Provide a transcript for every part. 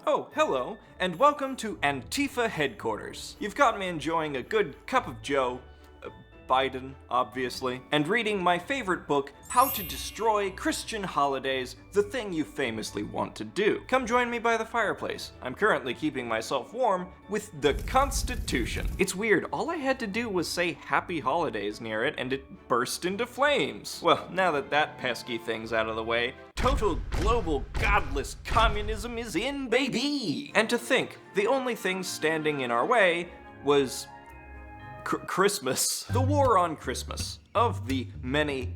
Oh, hello, and welcome to Antifa headquarters. You've got me enjoying a good cup of joe, Biden, obviously, and reading my favorite book, How to Destroy Christian Holidays, the thing you famously want to do. Come join me by the fireplace. I'm currently keeping myself warm with the Constitution. It's weird, all I had to do was say Happy Holidays near it and it burst into flames. Well, now that that pesky thing's out of the way, total global godless communism is in, baby! And to think, the only thing standing in our way was Christmas. The war on Christmas. Of the many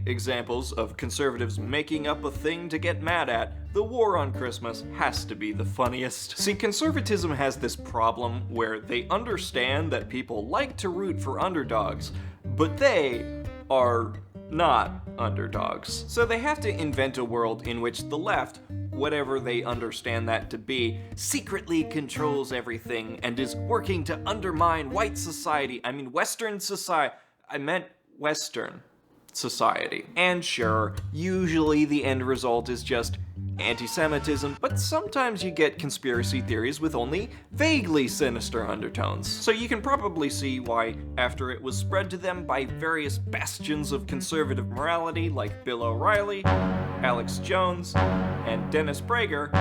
examples of conservatives making up a thing to get mad at, the war on Christmas has to be the funniest. See, conservatism has this problem where they understand that people like to root for underdogs, but they are not underdogs. So they have to invent a world in which the left, whatever they understand that to be, secretly controls everything and is working to undermine white society. I mean, Western society. I meant Western society. And sure, usually the end result is just anti-Semitism, but sometimes you get conspiracy theories with only vaguely sinister undertones. So you can probably see why, after it was spread to them by various bastions of conservative morality like Bill O'Reilly, Alex Jones, and Dennis Prager,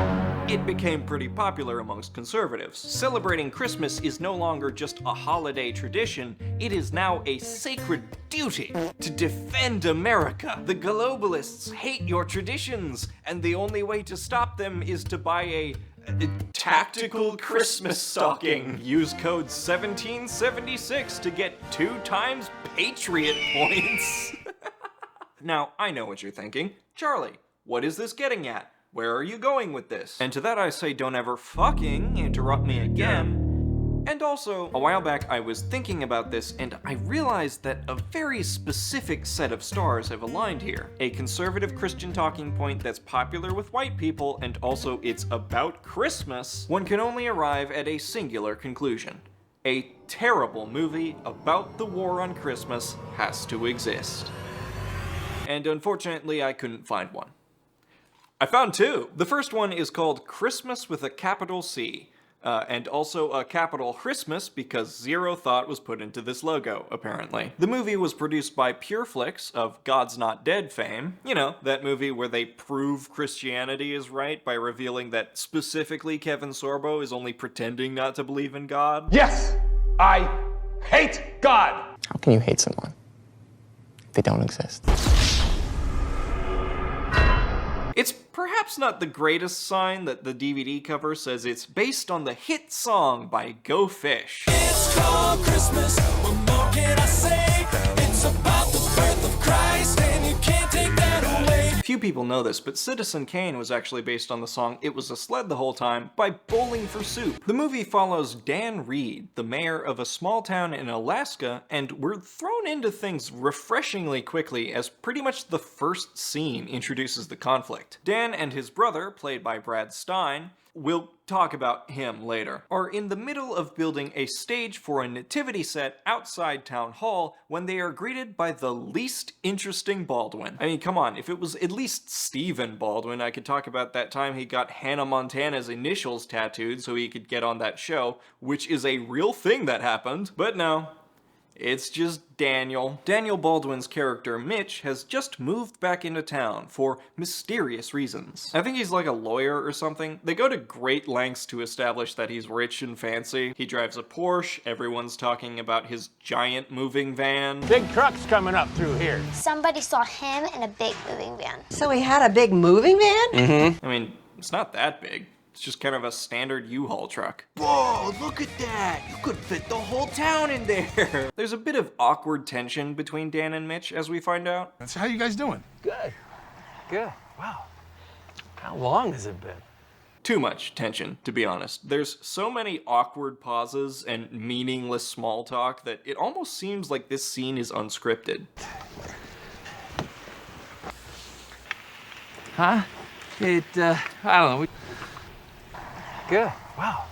it became pretty popular amongst conservatives. Celebrating Christmas is no longer just a holiday tradition, it is now a sacred duty to defend America. The globalists hate your traditions, and the only way to stop them is to buy a tactical Christmas stocking. Use code 1776 to get 2 times Patriot points. Now, I know what you're thinking. Charlie, what is this getting at? Where are you going with this? And to that I say, don't ever fucking interrupt me again. And also, a while back I was thinking about this and I realized that a very specific set of stars have aligned here. A conservative Christian talking point that's popular with white people, and also it's about Christmas. One can only arrive at a singular conclusion. A terrible movie about the war on Christmas has to exist. And unfortunately I couldn't find one. I found 2. The first one is called Christmas with a capital C. And also a capital Christmas because zero thought was put into this logo, apparently. The movie was produced by PureFlix of God's Not Dead fame. You know, that movie where they prove Christianity is right by revealing that specifically Kevin Sorbo is only pretending not to believe in God. Yes, I hate God! How can you hate someone if they don't exist? It's perhaps not the greatest sign that the DVD cover says it's based on the hit song by Go Fish. It's called Christmas, what more can I say? It's about the birth of Christ, and you can't take that away. Few people know this, but Citizen Kane was actually based on the song It Was a Sled the Whole Time by Bowling for Soup. The movie follows Dan Reed, the mayor of a small town in Alaska, and we're thrown into things refreshingly quickly as pretty much the first scene introduces the conflict. Dan and his brother, played by Brad Stein, we'll talk about him later, are in the middle of building a stage for a nativity set outside town hall when they are greeted by the least interesting Baldwin. I mean, come on, if it was at least Stephen Baldwin, I could talk about that time he got Hannah Montana's initials tattooed so he could get on that show, which is a real thing that happened. But no, it's just Daniel. Daniel Baldwin's character, Mitch, has just moved back into town for mysterious reasons. I think he's like a lawyer or something. They go to great lengths to establish that he's rich and fancy. He drives a Porsche, everyone's talking about his giant moving van. Big truck's coming up through here. Somebody saw him in a big moving van. So he had a big moving van? I mean, it's not that big. It's just kind of a standard U-Haul truck. Whoa, look at that! You could fit the whole town in there! There's a bit of awkward tension between Dan and Mitch, as we find out. So how you guys doing? Good. Good. Wow. How long has it been? Too much tension, to be honest. There's so many awkward pauses and meaningless small talk that it almost seems like this scene is unscripted. Huh? I don't know. Good. Wow.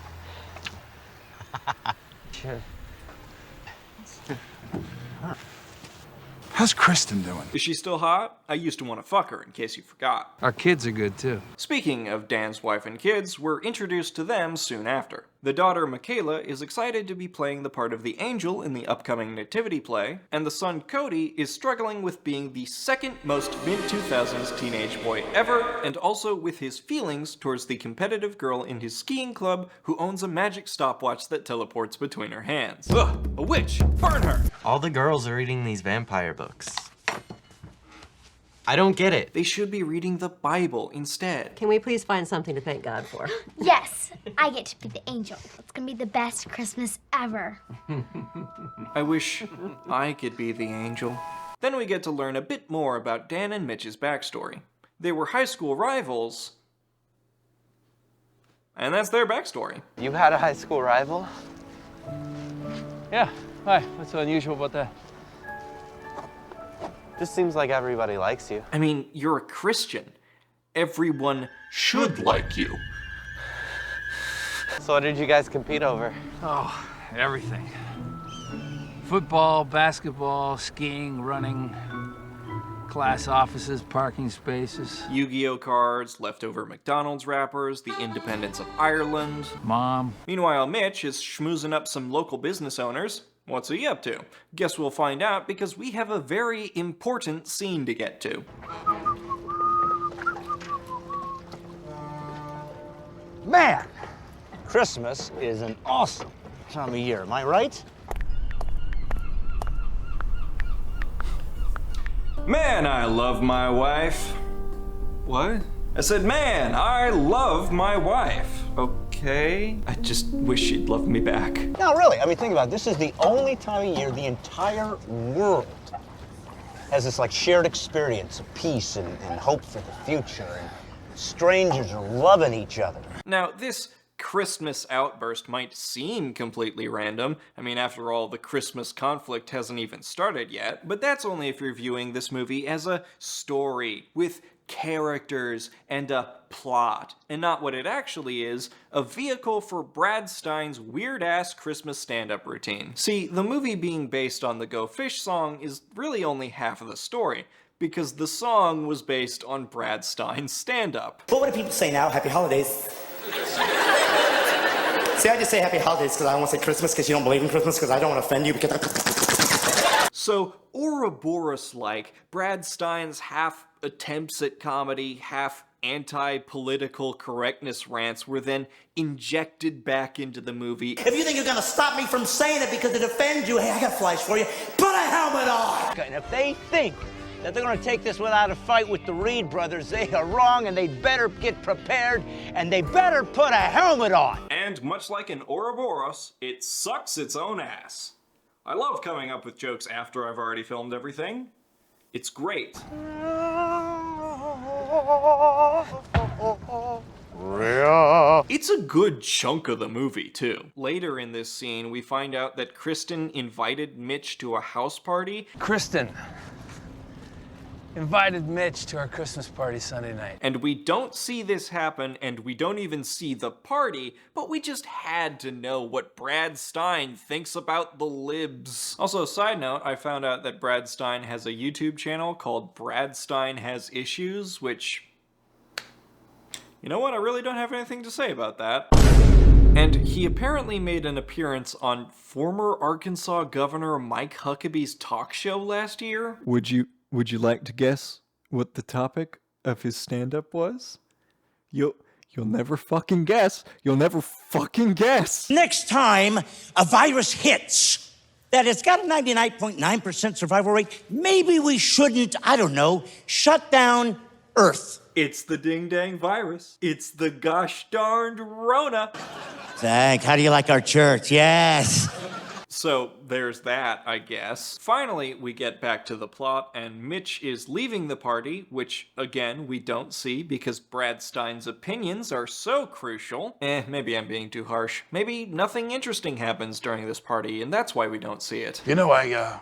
Sure. How's Kristen doing? Is she still hot? I used to want to fuck her, in case you forgot. Our kids are good too. Speaking of Dan's wife and kids, we're introduced to them soon after. The daughter, Michaela, is excited to be playing the part of the angel in the upcoming nativity play, and the son, Cody, is struggling with being the second most mid-2000s teenage boy ever, and also with his feelings towards the competitive girl in his skiing club who owns a magic stopwatch that teleports between her hands. Ugh, a witch! Burn her! All the girls are reading these vampire books. I don't get it. They should be reading the Bible instead. Can we please find something to thank God for? Yes, I get to be the angel. It's gonna be the best Christmas ever. I wish I could be the angel. Then we get to learn a bit more about Dan and Mitch's backstory. They were high school rivals, and that's their backstory. You had a high school rival? Yeah. Hi. What's so unusual about that? Just seems like everybody likes you. I mean, you're a Christian. Everyone should like you. So what did you guys compete over? Oh, everything. Football, basketball, skiing, running, class offices, parking spaces. Yu-Gi-Oh cards, leftover McDonald's wrappers, the independence of Ireland. Mom. Meanwhile, Mitch is schmoozing up some local business owners. What's he up to? Guess we'll find out because we have a very important scene to get to. Man, Christmas is an awesome time of year, am I right? Man, I love my wife. What? I said, man, I love my wife. Okay. I just wish she'd love me back. No, really, I mean, think about it. This is the only time of year the entire world has this like shared experience of peace and hope for the future, and strangers are loving each other. Now, this Christmas outburst might seem completely random. I mean, after all, the Christmas conflict hasn't even started yet, but that's only if you're viewing this movie as a story with characters and a plot, and not what it actually is, a vehicle for Brad Stein's weird-ass Christmas stand-up routine. See, the movie being based on the Go Fish song is really only half of the story, because the song was based on Brad Stein's stand-up. But what do people say now? Happy holidays. See, I just say happy holidays because I don't want to say Christmas because you don't believe in Christmas because I don't want to offend you because... So, Ouroboros-like, Brad Stein's half attempts at comedy, half anti-political correctness rants were then injected back into the movie. If you think you're going to stop me from saying it because it offends you, hey, I got flies for you. Put a helmet on! And if they think that they're going to take this without a fight with the Reed brothers, they are wrong, and they better get prepared, and they better put a helmet on. And much like in Ouroboros, it sucks its own ass. I love coming up with jokes after I've already filmed everything. It's great. It's a good chunk of the movie, too. Later in this scene, we find out that Kristen invited Mitch to a house party. Kristen invited Mitch to our Christmas party Sunday night. And we don't see this happen, and we don't even see the party, but we just had to know what Brad Stein thinks about the libs. Also, side note, I found out that Brad Stein has a YouTube channel called Brad Stein Has Issues, which... you know what? I really don't have anything to say about that. And he apparently made an appearance on former Arkansas Governor Mike Huckabee's talk show last year. Would you like to guess what the topic of his stand-up was? You'll never fucking guess. You'll never fucking guess. Next time a virus hits that it's got a 99.9% survival rate, maybe we shouldn't, I don't know, shut down Earth. It's the ding-dang virus. It's the gosh darned Rona. Zach, how do you like our church? Yes. So there's that, I guess. Finally, we get back to the plot, and Mitch is leaving the party, which, again, we don't see because Brad Stein's opinions are so crucial. Maybe I'm being too harsh. Maybe nothing interesting happens during this party, and that's why we don't see it. You know, I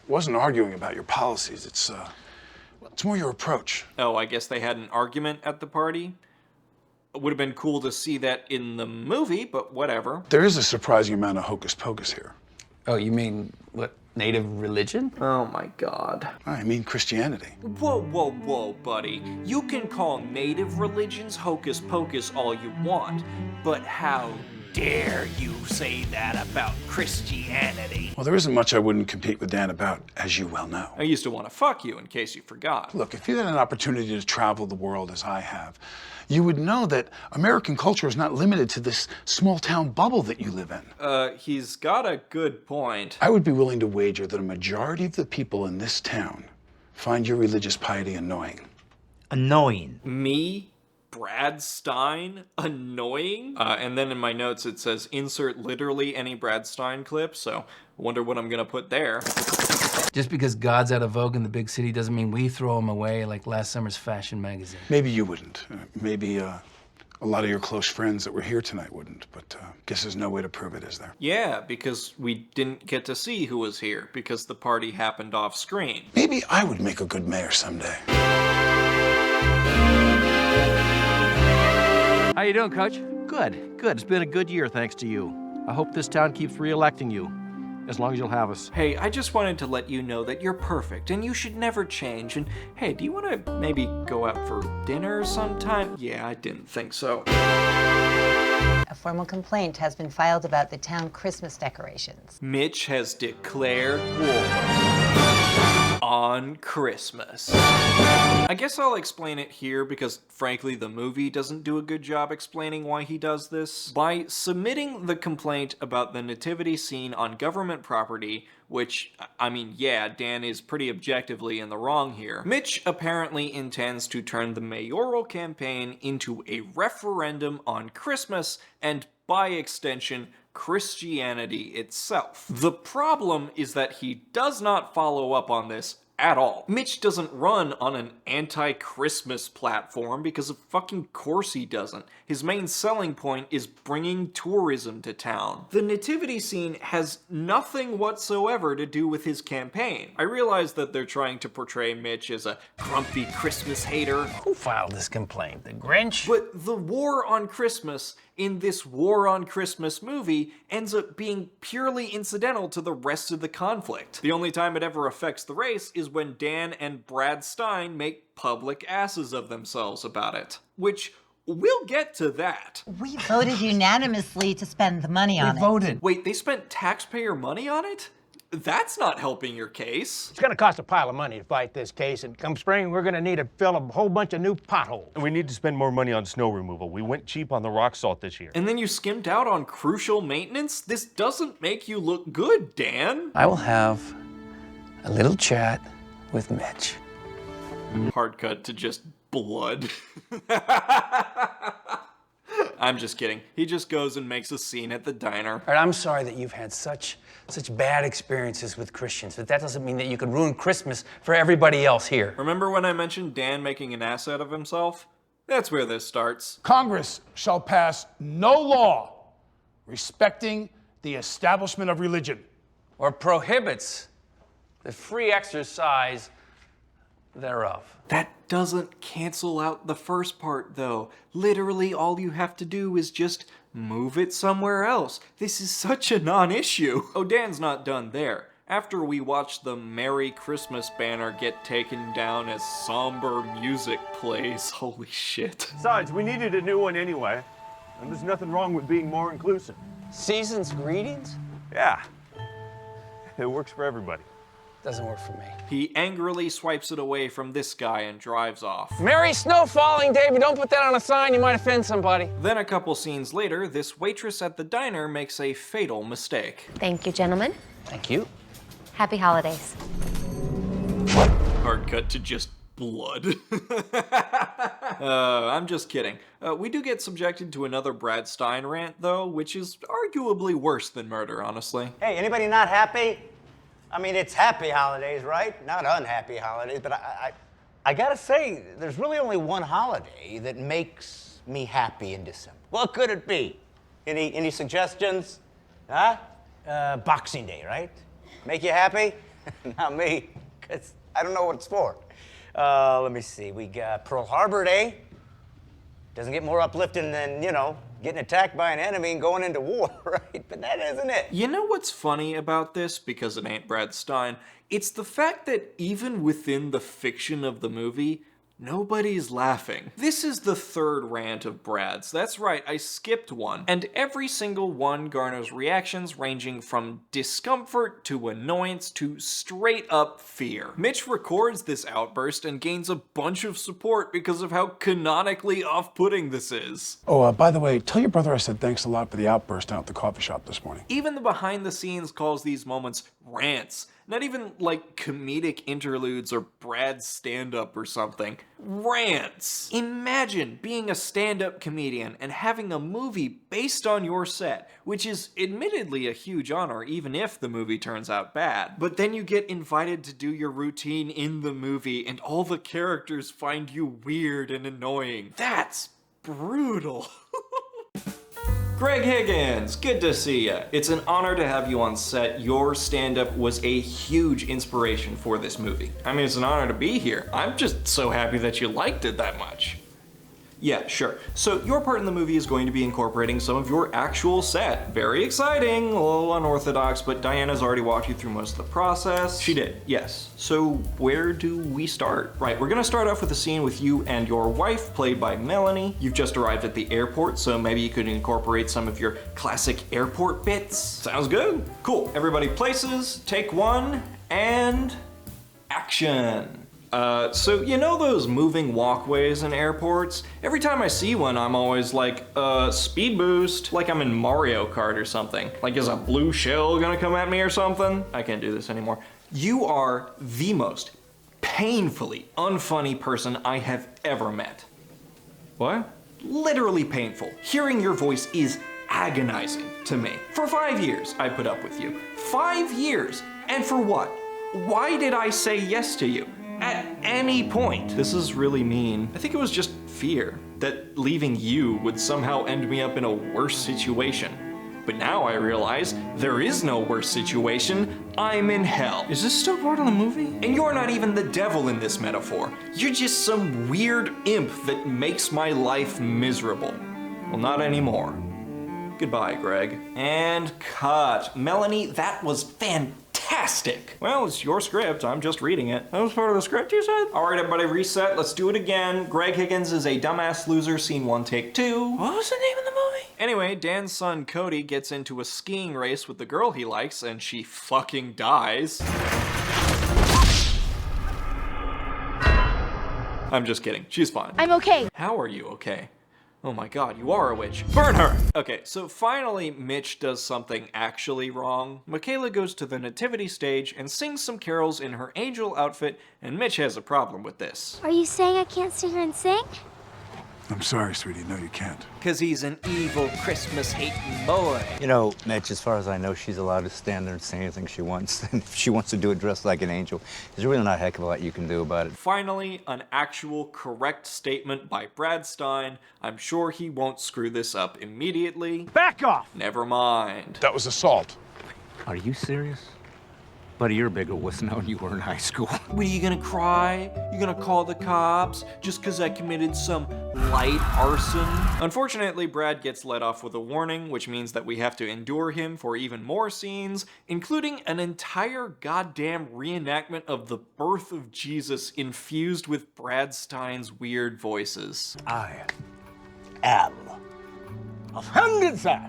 wasn't arguing about your policies. It's more your approach. Oh, I guess they had an argument at the party? It would have been cool to see that in the movie, but whatever. There is a surprising amount of hocus pocus here. Oh, you mean what native religion? Oh my god. I mean Christianity. Whoa, whoa, whoa, buddy. You can call native religions hocus pocus all you want, but how dare you say that about Christianity? Well, there isn't much I wouldn't compete with Dan about, as you well know. I used to want to fuck you in case you forgot. Look, if you had an opportunity to travel the world as I have, you would know that American culture is not limited to this small town bubble that you live in. He's got a good point. I would be willing to wager that a majority of the people in this town find your religious piety annoying. Annoying. Me? Brad Stein? Annoying? And then in my notes it says insert literally any Brad Stein clip, so I wonder what I'm gonna put there. Just because God's out of vogue in the big city doesn't mean we throw him away like last summer's fashion magazine. Maybe you wouldn't. Maybe a lot of your close friends that were here tonight wouldn't, but guess there's no way to prove it, is there? Yeah, because we didn't get to see who was here, because the party happened off screen. Maybe I would make a good mayor someday. How you doing, Coach? Good, good. It's been a good year, thanks to you. I hope this town keeps re-electing you, as long as you'll have us. Hey, I just wanted to let you know that you're perfect and you should never change. And hey, do you want to maybe go out for dinner sometime? Yeah, I didn't think so. A formal complaint has been filed about the town Christmas decorations. Mitch has declared war on Christmas. I guess I'll explain it here because, frankly, the movie doesn't do a good job explaining why he does this. By submitting the complaint about the nativity scene on government property, which, I mean, yeah, Dan is pretty objectively in the wrong here, Mitch apparently intends to turn the mayoral campaign into a referendum on Christmas and, by extension, Christianity itself. The problem is that he does not follow up on this at all. Mitch doesn't run on an anti-Christmas platform because of fucking course he doesn't. His main selling point is bringing tourism to town. The nativity scene has nothing whatsoever to do with his campaign. I realize that they're trying to portray Mitch as a grumpy Christmas hater. Who filed this complaint? The Grinch? But the war on Christmas in this War on Christmas movie ends up being purely incidental to the rest of the conflict. The only time it ever affects the race is when Dan and Brad Stein make public asses of themselves about it. Which, we'll get to that. We voted unanimously to spend the money on it. Voted. Wait, they spent taxpayer money on it? That's not helping your case. It's gonna cost a pile of money to fight this case, and come spring, we're gonna need to fill a whole bunch of new potholes. And we need to spend more money on snow removal. We went cheap on the rock salt this year. And then you skimmed out on crucial maintenance? This doesn't make you look good, Dan. I will have a little chat with Mitch. Hard cut to just blood. I'm just kidding. He just goes and makes a scene at the diner. All right, I'm sorry that you've had such bad experiences with Christians, but that doesn't mean that you could ruin Christmas for everybody else here. Remember when I mentioned Dan making an ass out of himself? That's where this starts. Congress shall pass no law respecting the establishment of religion. Or prohibits the free exercise thereof. That doesn't cancel out the first part, though. Literally, all you have to do is just move it somewhere else. This is such a non-issue. Oh, Dan's not done there. After we watch the Merry Christmas banner get taken down as somber music plays, holy shit. Besides, we needed a new one anyway, and there's nothing wrong with being more inclusive. Season's greetings? Yeah, it works for everybody. Doesn't work for me. He angrily swipes it away from this guy and drives off. Merry snow falling, Davey. Don't put that on a sign. You might offend somebody. Then a couple scenes later, this waitress at the diner makes a fatal mistake. Thank you, gentlemen. Thank you. Happy holidays. Hard cut to just blood. I'm just kidding. We do get subjected to another Brad Stein rant, though, which is arguably worse than murder, honestly. Hey, anybody not happy? I mean, it's happy holidays, right? Not unhappy holidays, but I gotta say, there's really only one holiday that makes me happy in December. What could it be? Any suggestions? Huh? Boxing Day, right? Make you happy? Not me, because I don't know what it's for. Let me see, we got Pearl Harbor Day. Doesn't get more uplifting than, getting attacked by an enemy and going into war, right? But that isn't it. You know what's funny about this, because it ain't Brad Stein? It's the fact that even within the fiction of the movie, nobody's laughing. This is the third rant of Brad's. That's right, I skipped one. And every single one garners reactions ranging from discomfort to annoyance to straight up fear. Mitch records this outburst and gains a bunch of support because of how canonically off-putting this is. Oh, by the way, tell your brother I said thanks a lot for the outburst out at the coffee shop this morning. Even the behind the scenes calls these moments rants. Not even like comedic interludes or Brad's stand-up or something. Rants! Imagine being a stand-up comedian and having a movie based on your set, which is admittedly a huge honor even if the movie turns out bad. But then you get invited to do your routine in the movie and all the characters find you weird and annoying. That's brutal. Greg Higgins, good to see ya. It's an honor to have you on set. Your stand-up was a huge inspiration for this movie. I mean, it's an honor to be here. I'm just so happy that you liked it that much. Yeah, sure. So your part in the movie is going to be incorporating some of your actual set. Very exciting, a little unorthodox, but Diana's already walked you through most of the process. She did, yes. So where do we start? Right, we're gonna start off with a scene with you and your wife, played by Melanie. You've just arrived at the airport, so maybe you could incorporate some of your classic airport bits. Sounds good. Cool, everybody places, take one, and action. So you know those moving walkways in airports? Every time I see one, I'm always like, speed boost, like I'm in Mario Kart or something. Like, is a blue shell gonna come at me or something? I can't do this anymore. You are the most painfully unfunny person I have ever met. What? Literally painful. Hearing your voice is agonizing to me. For 5 years, I put up with you. 5 years! And for what? Why did I say yes to you? At any point. This is really mean. I think it was just fear that leaving you would somehow end me up in a worse situation. But now I realize there is no worse situation. I'm in hell. Is this still part of the movie? And you're not even the devil in this metaphor. You're just some weird imp that makes my life miserable. Well, not anymore. Goodbye, Greg. And cut. Melanie, that was fantastic. Well, it's your script. I'm just reading it. That was part of the script, you said? All right, everybody, reset. Let's do it again. Greg Higgins is a dumbass loser. Scene 1, take 2. What was the name of the movie? Anyway, Dan's son Cody gets into a skiing race with the girl he likes, and she fucking dies. I'm just kidding. She's fine. I'm okay. How are you okay? Oh my god, you are a witch. Burn her! Okay, so finally Mitch does something actually wrong. Michaela goes to the nativity stage and sings some carols in her angel outfit, and Mitch has a problem with this. Are you saying I can't sit here and sing? I'm sorry, sweetie. No, you can't. Cause he's an evil Christmas-hating boy. You know, Mitch, as far as I know, she's allowed to stand there and say anything she wants. And if she wants to do it dressed like an angel, there's really not a heck of a lot you can do about it. Finally, an actual correct statement by Brad Stein. I'm sure he won't screw this up immediately. Back off! Never mind. That was assault. Are you serious? Buddy, you're a bigger wuss now than you were in high school. What, are you gonna cry? You gonna call the cops just cause I committed some light arson? Unfortunately, Brad gets let off with a warning, which means that we have to endure him for even more scenes, including an entire goddamn reenactment of the birth of Jesus infused with Brad Stein's weird voices. I am offended, sir,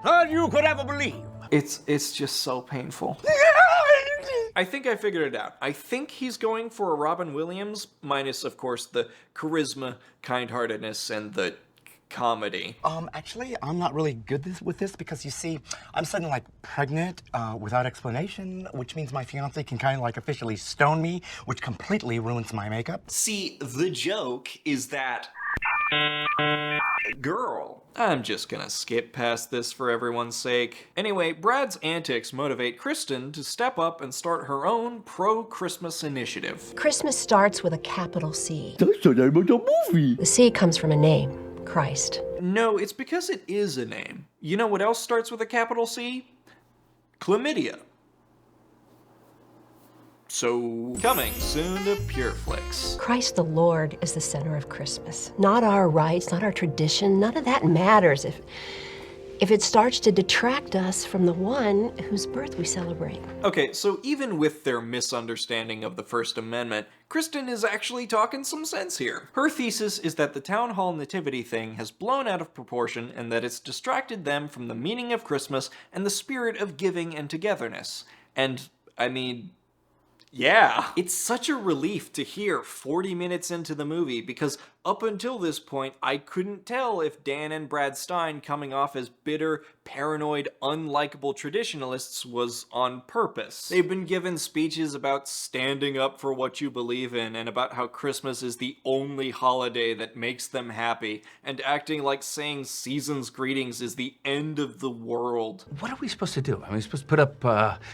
that you could ever believe. It's just so painful. I think I figured it out. I think he's going for a Robin Williams, minus, of course, the charisma, kind-heartedness, and the comedy. Actually, I'm not really good with this because, you see, I'm suddenly, like, pregnant without explanation, which means my fiance can kind of, like, officially stone me, which completely ruins my makeup. See, the joke is that... girl. I'm just gonna skip past this for everyone's sake. Anyway, Brad's antics motivate Kristen to step up and start her own pro-Christmas initiative. Christmas starts with a capital C. That's the name of the movie. The C comes from a name, Christ. No, it's because it is a name. You know what else starts with a capital C? Chlamydia. So, coming soon to PureFlix. Christ the Lord is the center of Christmas. Not our rites, not our tradition, none of that matters if it starts to detract us from the one whose birth we celebrate. Okay, so even with their misunderstanding of the First Amendment, Kristen is actually talking some sense here. Her thesis is that the town hall nativity thing has blown out of proportion and that it's distracted them from the meaning of Christmas and the spirit of giving and togetherness. And, I mean, yeah. It's such a relief to hear 40 minutes into the movie because up until this point, I couldn't tell if Dan and Brad Stein coming off as bitter, paranoid, unlikable traditionalists was on purpose. They've been given speeches about standing up for what you believe in and about how Christmas is the only holiday that makes them happy, and acting like saying season's greetings is the end of the world. What are we supposed to do? I mean, we're supposed to put up,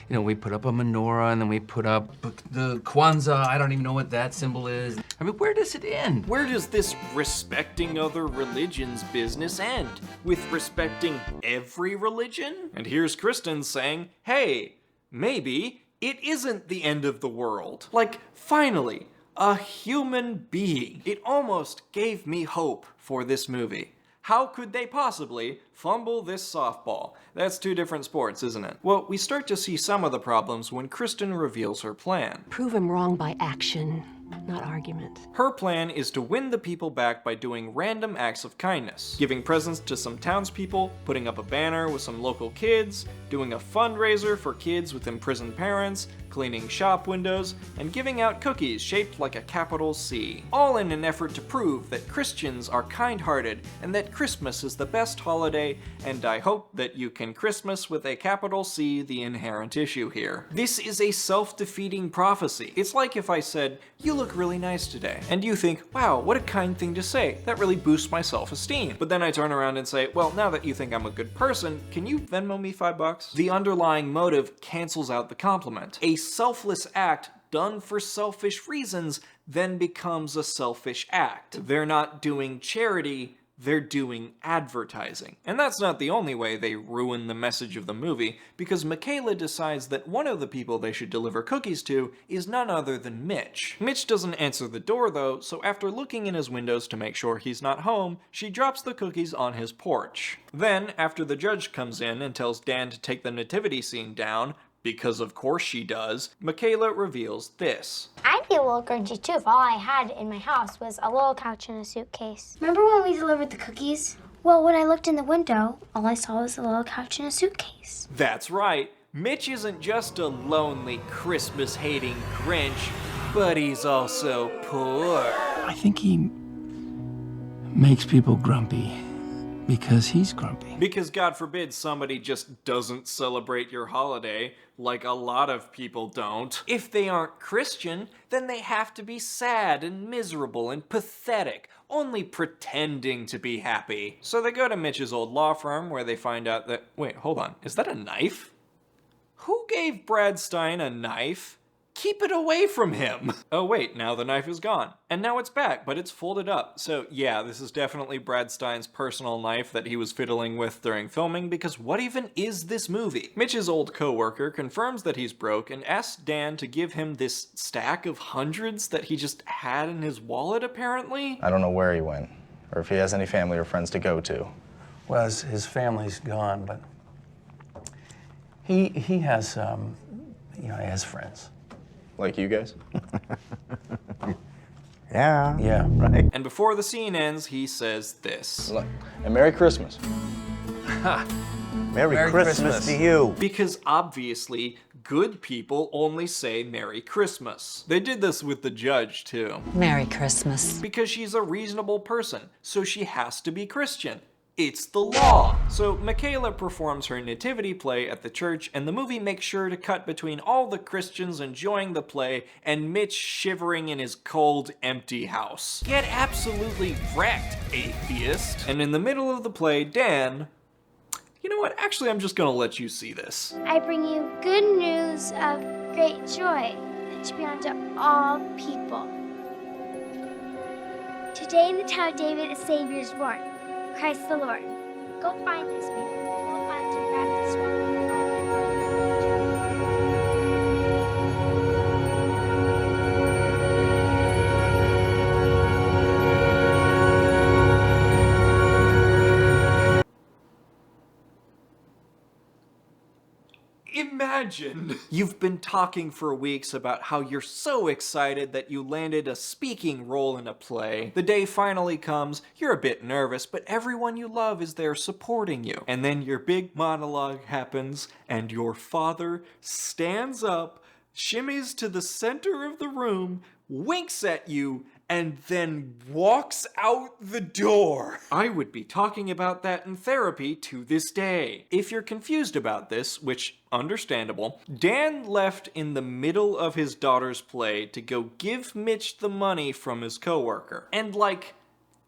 we put up a menorah and then we put up the Kwanzaa. I don't even know what that symbol is. I mean, where does it end? Where does this respecting other religions business end? With respecting every religion? And here's Kristen saying, hey, maybe it isn't the end of the world. Like, finally, a human being. It almost gave me hope for this movie. How could they possibly fumble this softball? That's two different sports, isn't it? Well, we start to see some of the problems when Kristen reveals her plan. Prove him wrong by action, not argument. Her plan is to win the people back by doing random acts of kindness. Giving presents to some townspeople, putting up a banner with some local kids, doing a fundraiser for kids with imprisoned parents, cleaning shop windows, and giving out cookies shaped like a capital C. All in an effort to prove that Christians are kind-hearted and that Christmas is the best holiday, and I hope that you can Christmas with a capital C the inherent issue here. This is a self-defeating prophecy. It's like if I said, you look really nice today, and you think, wow, what a kind thing to say. That really boosts my self-esteem. But then I turn around and say, well, now that you think I'm a good person, can you Venmo me $5? The underlying motive cancels out the compliment. A selfless act done for selfish reasons then becomes a selfish act. They're not doing charity, they're doing advertising. And that's not the only way they ruin the message of the movie, because Michaela decides that one of the people they should deliver cookies to is none other than Mitch. Mitch doesn't answer the door though, so after looking in his windows to make sure he's not home, she drops the cookies on his porch. Then, after the judge comes in and tells Dan to take the nativity scene down, because of course she does, Michaela reveals this. I'd be a little grungy too if all I had in my house was a little couch and a suitcase. Remember when we delivered the cookies? Well, when I looked in the window, all I saw was a little couch and a suitcase. That's right. Mitch isn't just a lonely, Christmas-hating Grinch, but he's also poor. I think he makes people grumpy because he's grumpy. Because God forbid somebody just doesn't celebrate your holiday, like a lot of people don't. If they aren't Christian, then they have to be sad and miserable and pathetic, only pretending to be happy. So they go to Mitch's old law firm where they find out that, wait, hold on, is that a knife? Who gave Brad Stein a knife? Keep it away from him. Oh wait, now the knife is gone. And now it's back, but it's folded up. So yeah, this is definitely Brad Stein's personal knife that he was fiddling with during filming, because what even is this movie? Mitch's old co-worker confirms that he's broke and asks Dan to give him this stack of hundreds that he just had in his wallet, apparently. I don't know where he went, or if he has any family or friends to go to. Well, his family's gone, but he has, he has friends. Like you guys? Yeah. Yeah. Right. And before the scene ends, he says this. Look, and Merry Christmas. Merry Christmas to you. Because obviously, good people only say Merry Christmas. They did this with the judge, too. Merry Christmas. Because she's a reasonable person, so she has to be Christian. It's the law. So Michaela performs her nativity play at the church, and the movie makes sure to cut between all the Christians enjoying the play and Mitch shivering in his cold, empty house. Get absolutely wrecked, atheist. And in the middle of the play, Dan... You know what? Actually, I'm just gonna let you see this. I bring you good news of great joy that should be unto all people. Today in the town of David, a Savior is born. Christ the Lord. Go find this man. Go find him, grab this one. Imagine you've been talking for weeks about how you're so excited that you landed a speaking role in a play. The day finally comes, you're a bit nervous, but everyone you love is there supporting you. And then your big monologue happens, and your father stands up, shimmies to the center of the room, winks at you, and then walks out the door. I would be talking about that in therapy to this day. If you're confused about this, which understandable, Dan left in the middle of his daughter's play to go give Mitch the money from his coworker. And like,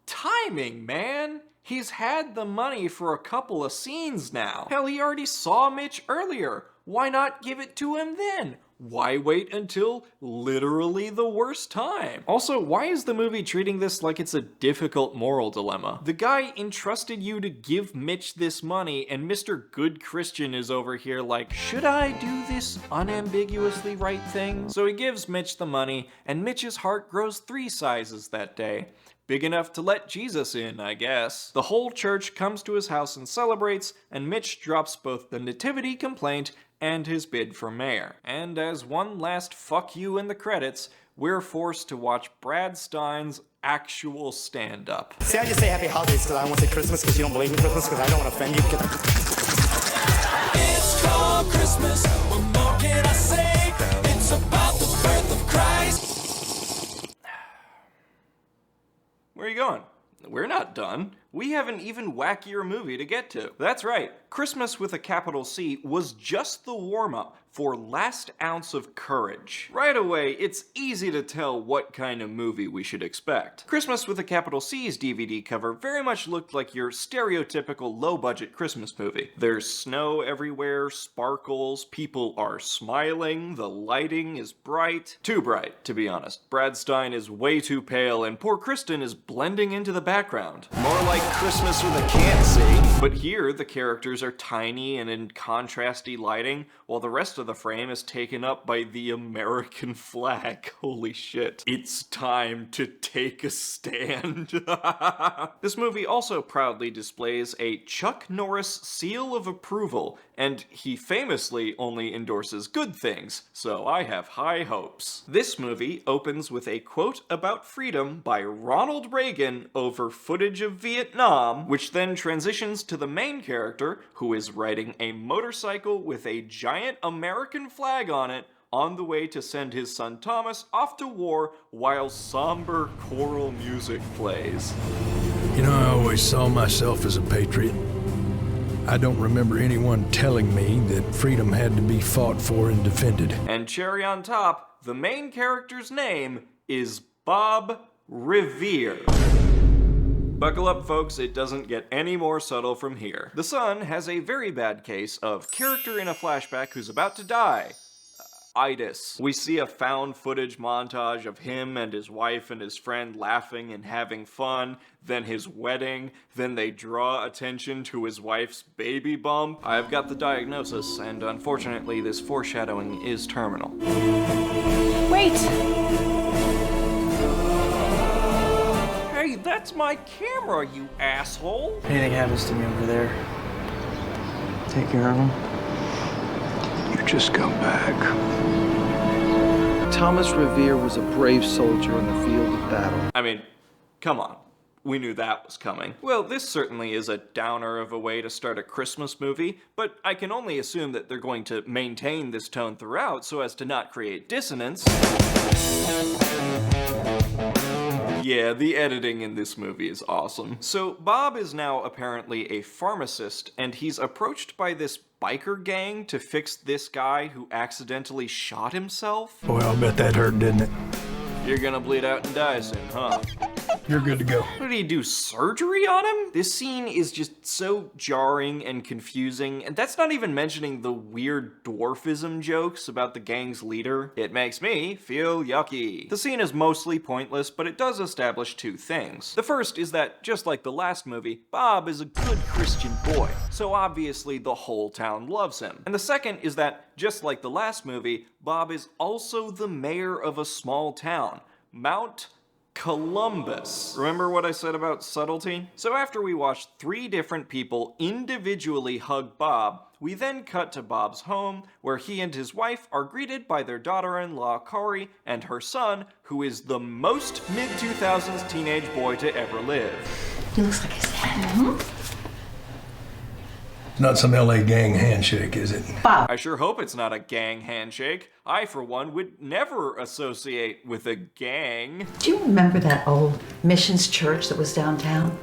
timing, man. He's had the money for a couple of scenes now. Hell, he already saw Mitch earlier. Why not give it to him then? Why wait until literally the worst time? Also, why is the movie treating this like it's a difficult moral dilemma? The guy entrusted you to give Mitch this money, and Mr. Good Christian is over here like, should I do this unambiguously right thing? So he gives Mitch the money, and Mitch's heart grows 3 sizes that day. Big enough to let Jesus in, I guess. The whole church comes to his house and celebrates, and Mitch drops both the nativity complaint and his bid for mayor. And as one last fuck you in the credits, we're forced to watch Brad Stein's actual stand-up. See, I just say happy holidays because I won't say Christmas because you don't believe in Christmas because I don't want to offend you. It's called Christmas. What more can I say? It's about the birth of Christ. Where are you going? We're not done. We have an even wackier movie to get to. That's right, Christmas with a capital C was just the warm-up for Last Ounce of Courage. Right away, it's easy to tell what kind of movie we should expect. Christmas with a capital C's DVD cover very much looked like your stereotypical low-budget Christmas movie. There's snow everywhere, sparkles, people are smiling, the lighting is bright. Too bright, to be honest. Brad Stein is way too pale, and poor Kristen is blending into the background. More like Christmas with a can't see. But here, the characters are tiny and in contrasty lighting, while the rest of the frame is taken up by the American flag. Holy shit. It's time to take a stand. This movie also proudly displays a Chuck Norris seal of approval, and he famously only endorses good things, so I have high hopes. This movie opens with a quote about freedom by Ronald Reagan over footage of Vietnam, which then transitions to the main character, who is riding a motorcycle with a giant American flag on it, on the way to send his son Thomas off to war while somber choral music plays. You know, I always saw myself as a patriot. I don't remember anyone telling me that freedom had to be fought for and defended. And cherry on top, the main character's name is Bob Revere. Buckle up, folks, it doesn't get any more subtle from here. The son has a very bad case of character in a flashback who's about to die. Itis. We see a found footage montage of him and his wife and his friend laughing and having fun, then his wedding, then they draw attention to his wife's baby bump. I've got the diagnosis, and unfortunately this foreshadowing is terminal. Wait! Hey, that's my camera, you asshole! Anything happens to me over there, take care of him. You just come back. Thomas Revere was a brave soldier in the field of battle. I mean, come on. We knew that was coming. Well, this certainly is a downer of a way to start a Christmas movie, but I can only assume that they're going to maintain this tone throughout so as to not create dissonance. Yeah, the editing in this movie is awesome. So Bob is now apparently a pharmacist, and he's approached by this biker gang to fix this guy who accidentally shot himself. Boy, I'll bet that hurt, didn't it? You're gonna bleed out and die soon, huh? You're good to go. What did he do, surgery on him? This scene is just so jarring and confusing, and that's not even mentioning the weird dwarfism jokes about the gang's leader. It makes me feel yucky. The scene is mostly pointless, but it does establish 2 things. The first is that, just like the last movie, Bob is a good Christian boy, so obviously the whole town loves him. And the second is that, just like the last movie, Bob is also the mayor of a small town, Mount Columbus. Remember what I said about subtlety? So after we watched 3 different people individually hug Bob, we then cut to Bob's home, where he and his wife are greeted by their daughter-in-law Kari and her son, who is the most mid-2000s teenage boy to ever live. He looks like his dad. It's not some LA gang handshake, is it? Bob. I sure hope it's not a gang handshake. I, for one, would never associate with a gang. Do you remember that old missions church that was downtown?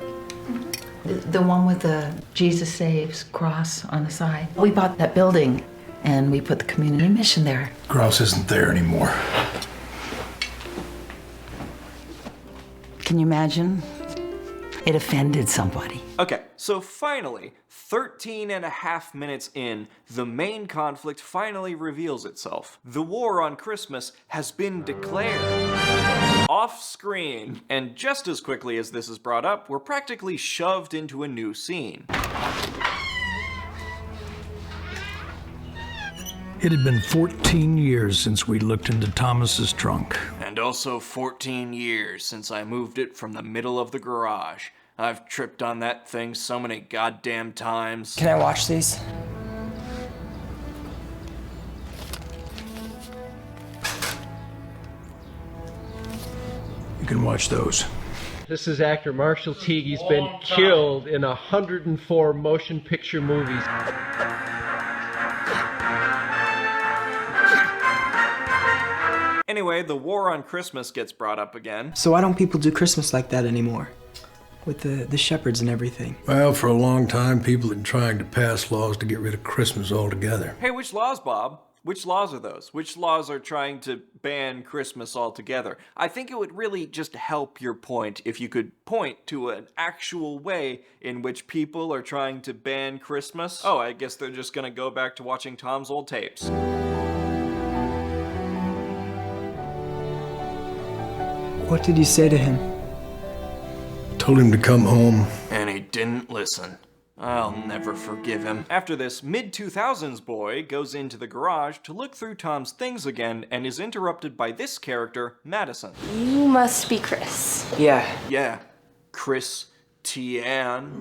The one with the Jesus Saves cross on the side? We bought that building and we put the community mission there. Cross isn't there anymore. Can you imagine? It offended somebody. Okay, so finally, 13.5 minutes in, the main conflict finally reveals itself. The war on Christmas has been declared. Off screen. And just as quickly as this is brought up, we're practically shoved into a new scene. It had been 14 years since we looked into Thomas's trunk. And also 14 years since I moved it from the middle of the garage. I've tripped on that thing so many goddamn times. Can I watch these? You can watch those. This is actor Marshall Teague. He's been killed in 104 motion picture movies. Anyway, the war on Christmas gets brought up again. So why don't people do Christmas like that anymore? With the shepherds and everything. Well, for a long time, people have been trying to pass laws to get rid of Christmas altogether. Hey, which laws, Bob? Which laws are those? Which laws are trying to ban Christmas altogether? I think it would really just help your point if you could point to an actual way in which people are trying to ban Christmas. Oh, I guess they're just gonna go back to watching Tom's old tapes. What did you say to him? Told him to come home. And he didn't listen. I'll never forgive him. After this, mid-2000s boy goes into the garage to look through Tom's things again and is interrupted by this character, Madison. You must be Chris. Yeah, Chris Tian.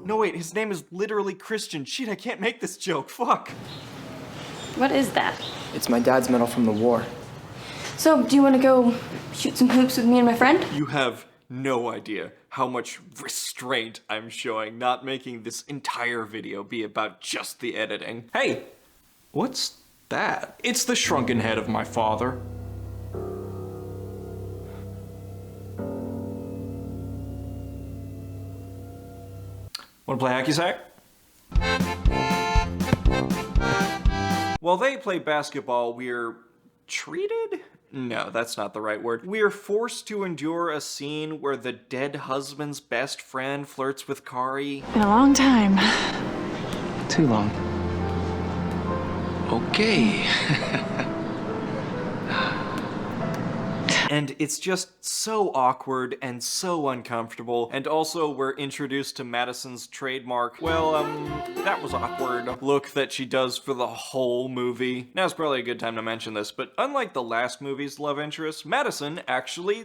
No wait, his name is literally Christian. Shit, I can't make this joke, fuck. What is that? It's my dad's medal from the war. So, do you want to go shoot some hoops with me and my friend? You have no idea how much restraint I'm showing not making this entire video be about just the editing. Hey, what's that? It's the shrunken head of my father. Wanna play hacky sack? While they play basketball, we're treated? No, that's not the right word. We're forced to endure a scene where the dead husband's best friend flirts with Kari. In a long time. Too long. Okay. And it's just so awkward and so uncomfortable. And also we're introduced to Madison's trademark, well, that was awkward look that she does for the whole movie. Now's probably a good time to mention this, but unlike the last movie's love interest, Madison actually,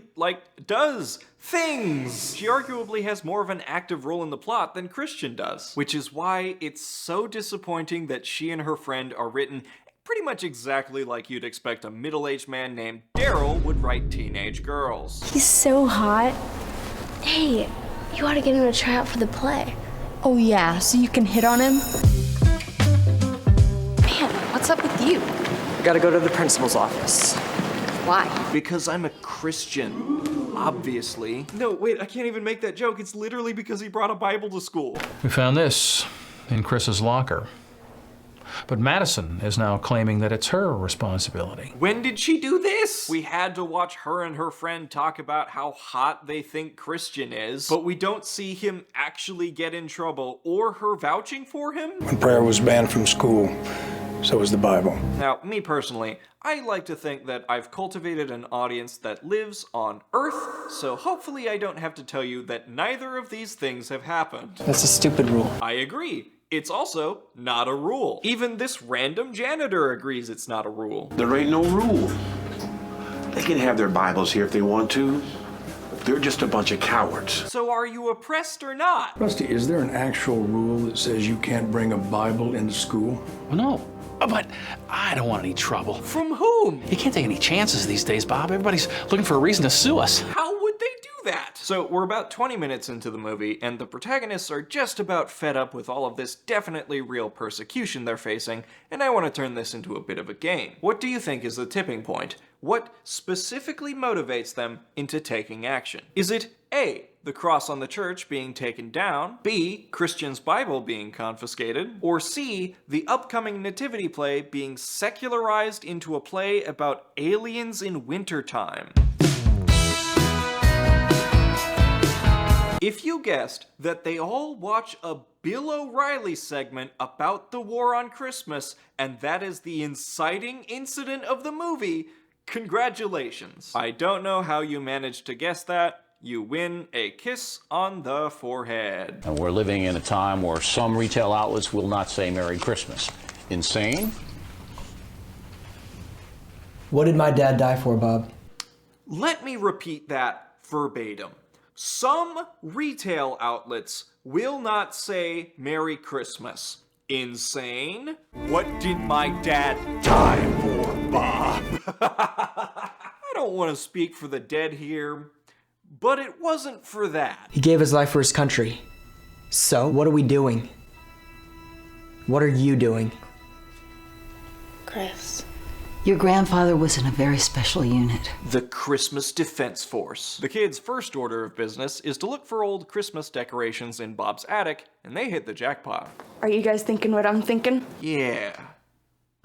does things. She arguably has more of an active role in the plot than Christian does, which is why it's so disappointing that she and her friend are written pretty much exactly like you'd expect a middle-aged man named Daryl would write teenage girls. He's so hot. Hey, you ought to get him to try out for the play. Oh yeah, so you can hit on him? Man, what's up with you? Gotta go to the principal's office. Why? Because I'm a Christian, obviously. No, wait, I can't even make that joke. It's literally because he brought a Bible to school. We found this in Chris's locker. But Madison is now claiming that it's her responsibility. When did she do this? We had to watch her and her friend talk about how hot they think Christian is, but we don't see him actually get in trouble or her vouching for him. When prayer was banned from school, so was the Bible. Now, me personally, I like to think that I've cultivated an audience that lives on Earth, so hopefully I don't have to tell you that neither of these things have happened. That's a stupid rule. I agree. It's also not a rule. Even this random janitor agrees it's not a rule. There ain't no rule. They can have their Bibles here if they want to. They're just a bunch of cowards. So are you oppressed or not? Rusty, is there an actual rule that says you can't bring a Bible into school? Well, no. But I don't want any trouble. From whom? You can't take any chances these days, Bob. Everybody's looking for a reason to sue us. How would they do that? So we're about 20 minutes into the movie, and the protagonists are just about fed up with all of this definitely real persecution they're facing, and I want to turn this into a bit of a game. What do you think is the tipping point? What specifically motivates them into taking action? Is it A, the cross on the church being taken down, B, Christian's Bible being confiscated, or C, the upcoming nativity play being secularized into a play about aliens in wintertime? If you guessed that they all watch a Bill O'Reilly segment about the war on Christmas, and that is the inciting incident of the movie, congratulations. I don't know how you managed to guess that. You win a kiss on the forehead. And we're living in a time where some retail outlets will not say Merry Christmas. Insane? What did my dad die for, Bob? Let me repeat that verbatim. Some retail outlets will not say Merry Christmas. Insane? What did my dad die for, Bob? I don't want to speak for the dead here, but it wasn't for that. He gave his life for his country. So, what are we doing? What are you doing? Chris. Your grandfather was in a very special unit. The Christmas Defense Force. The kids' first order of business is to look for old Christmas decorations in Bob's attic, and they hit the jackpot. Are you guys thinking what I'm thinking? Yeah.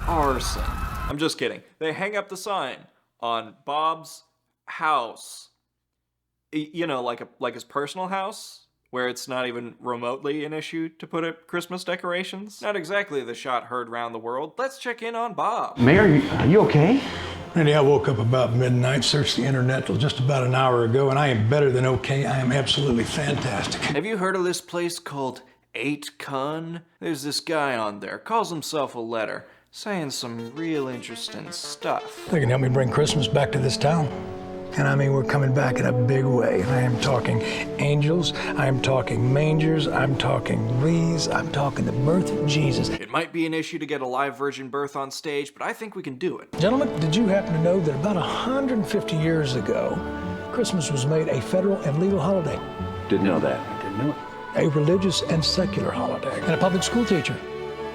Arson. I'm just kidding. They hang up the sign on Bob's house. You know, like his personal house, where it's not even remotely an issue to put up Christmas decorations. Not exactly the shot heard round the world. Let's check in on Bob. Mayor, are you okay? Randy, I woke up about midnight, searched the internet till just about an hour ago, and I am better than okay. I am absolutely fantastic. Have you heard of this place called 8 Kun? There's this guy on there, calls himself a letter, saying some real interesting stuff. They can help me bring Christmas back to this town. And I mean, we're coming back in a big way. I am talking angels, I am talking mangers, I'm talking wreaths, I'm talking the birth of Jesus. It might be an issue to get a live virgin birth on stage, but I think we can do it. Gentlemen, did you happen to know that about 150 years ago, Christmas was made a federal and legal holiday? Didn't know that. I didn't know it. A religious and secular holiday. And a public school teacher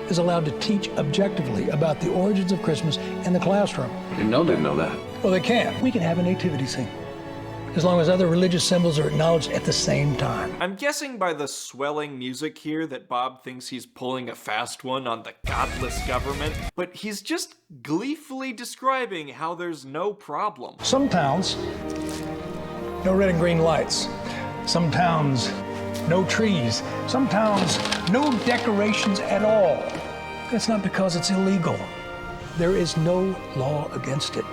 is allowed to teach objectively about the origins of Christmas in the classroom. Didn't know that. Well, they can. We can have a nativity scene, as long as other religious symbols are acknowledged at the same time. I'm guessing by the swelling music here that Bob thinks he's pulling a fast one on the godless government, but he's just gleefully describing how there's no problem. Some towns, no red and green lights. Some towns, no trees. Some towns, no decorations at all. That's not because it's illegal. There is no law against it.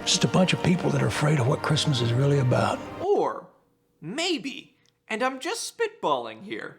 Just a bunch of people that are afraid of what Christmas is really about. Or maybe, and I'm just spitballing here,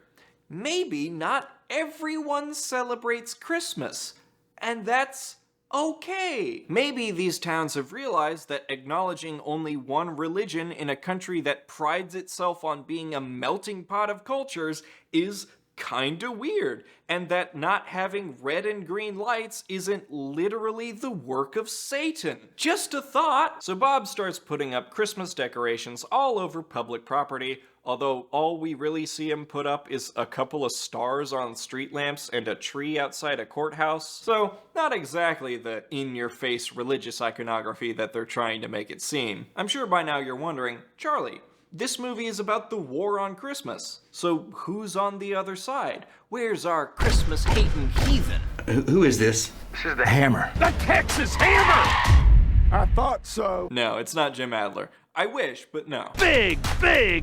maybe not everyone celebrates Christmas, and that's okay. Maybe these towns have realized that acknowledging only one religion in a country that prides itself on being a melting pot of cultures is kinda weird, and that not having red and green lights isn't literally the work of Satan. Just a thought. So Bob starts putting up Christmas decorations all over public property, although all we really see him put up is a couple of stars on street lamps and a tree outside a courthouse. So not exactly the in-your-face religious iconography that they're trying to make it seem. I'm sure by now you're wondering, Charlie, this movie is about the war on Christmas. So who's on the other side? Where's our Christmas-hating heathen? Who is this? This is the Hammer. The Texas Hammer! I thought so. No, it's not Jim Adler. I wish, but no. Big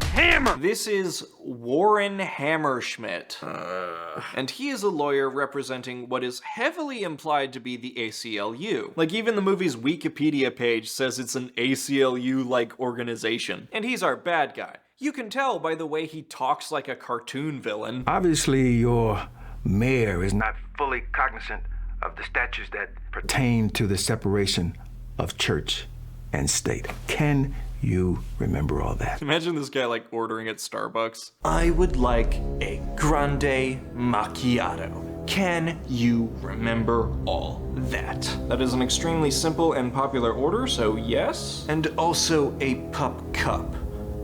hammer! This is Warren Hammerschmidt. And he is a lawyer representing what is heavily implied to be the ACLU. Like, even the movie's Wikipedia page says it's an ACLU-like organization. And he's our bad guy. You can tell by the way he talks like a cartoon villain. Obviously, your mayor is not fully cognizant of the statutes that pertain to the separation of church and state. Can you remember all that? Imagine this guy like ordering at Starbucks. I would like a grande macchiato. Can you remember all that? That is an extremely simple and popular order, so yes. And also a pup cup.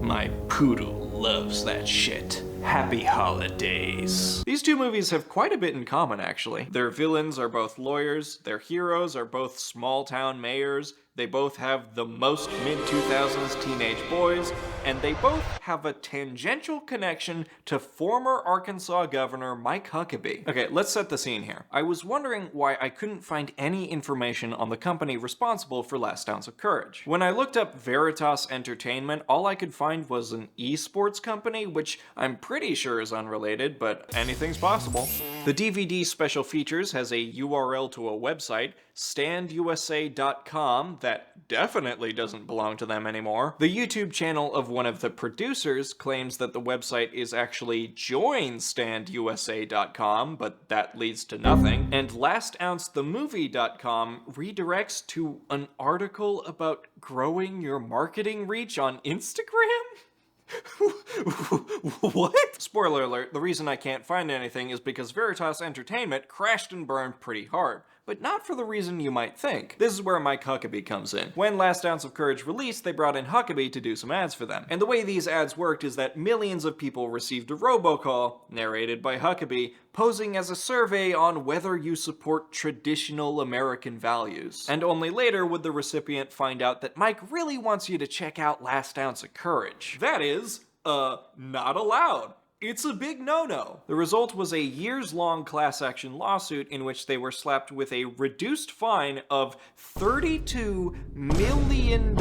My poodle loves that shit. Happy holidays. These two movies have quite a bit in common, actually. Their villains are both lawyers, their heroes are both small-town mayors, they both have the most mid-2000s teenage boys, and they both have a tangential connection to former Arkansas Governor Mike Huckabee. Okay, let's set the scene here. I was wondering why I couldn't find any information on the company responsible for Last Ounce of Courage. When I looked up Veritas Entertainment, all I could find was an esports company, which I'm pretty sure is unrelated, but anything's possible. The DVD special features has a URL to a website, standusa.com, that definitely doesn't belong to them anymore. The YouTube channel of one of the producers claims that the website is actually joinstandusa.com, but that leads to nothing. And LastOunceTheMovie.com redirects to an article about growing your marketing reach on Instagram? What? Spoiler alert, the reason I can't find anything is because Veritas Entertainment crashed and burned pretty hard. But not for the reason you might think. This is where Mike Huckabee comes in. When Last Ounce of Courage released, they brought in Huckabee to do some ads for them. And the way these ads worked is that millions of people received a robocall, narrated by Huckabee, posing as a survey on whether you support traditional American values. And only later would the recipient find out that Mike really wants you to check out Last Ounce of Courage. That is, not allowed. It's a big no-no. The result was a years-long class action lawsuit in which they were slapped with a reduced fine of $32 million,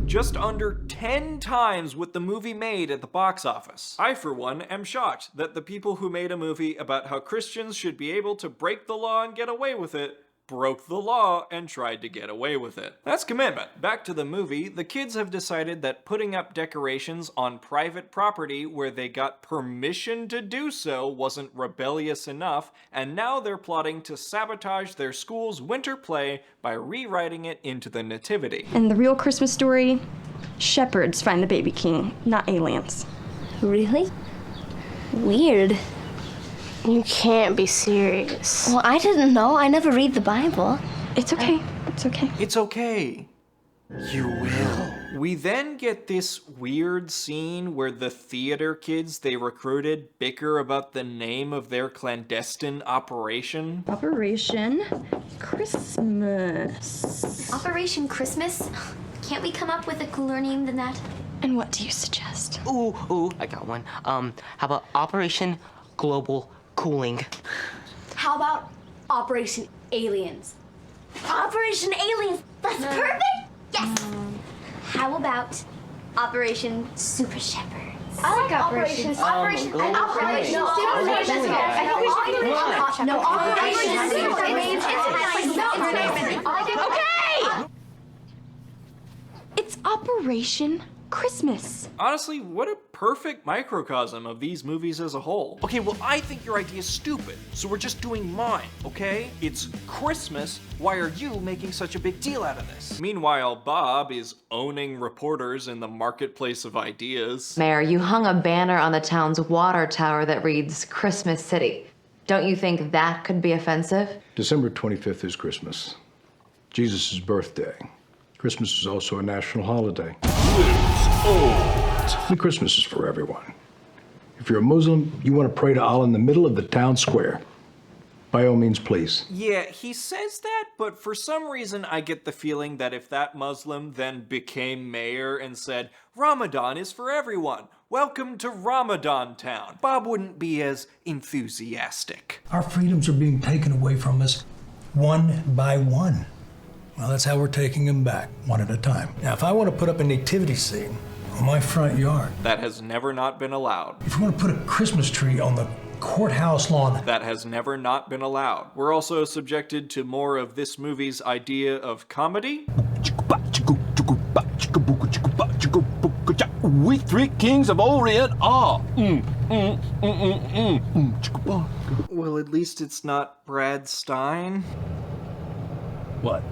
just under 10 times what the movie made at the box office. I, for one, am shocked that the people who made a movie about how Christians should be able to break the law and get away with it broke the law and tried to get away with it. That's commitment. Back to the movie, the kids have decided that putting up decorations on private property where they got permission to do so wasn't rebellious enough, and now they're plotting to sabotage their school's winter play by rewriting it into the Nativity. And the real Christmas story, shepherds find the baby king, not aliens. Really? Weird. You can't be serious. Well, I didn't know. I never read the Bible. It's okay. It's okay. It's okay. You will. We then get this weird scene where the theater kids they recruited bicker about the name of their clandestine operation. Operation Christmas. Operation Christmas? Can't we come up with a cooler name than that? And what do you suggest? Ooh, I got one. How about Operation Global Cooling? How about Operation Aliens? Operation Aliens! That's perfect! Yes! How about Operation Super Shepherds? I like Operation Super Shepherds. No, Operation Super Shepherds. Okay! It's Operation Christmas. Honestly, what a perfect microcosm of these movies as a whole. Okay, well, I think your idea is stupid, so we're just doing mine, okay? It's Christmas. Why are you making such a big deal out of this? Meanwhile, Bob is owning reporters in the marketplace of ideas. Mayor, you hung a banner on the town's water tower that reads Christmas City. Don't you think that could be offensive? December 25th is Christmas, Jesus' birthday. Christmas is also a national holiday. And Christmas is for everyone. If you're a Muslim, you want to pray to Allah in the middle of the town square. By all means, please. Yeah, he says that, but for some reason I get the feeling that if that Muslim then became mayor and said, Ramadan is for everyone, welcome to Ramadan Town, Bob wouldn't be as enthusiastic. Our freedoms are being taken away from us one by one. Well, that's how we're taking them back, one at a time. Now, if I want to put up a nativity scene on my front yard, that has never not been allowed. If you want to put a Christmas tree on the courthouse lawn, that has never not been allowed. We're also subjected to more of this movie's idea of comedy. We three kings of Orient are. Well, at least it's not Brad Stein. What?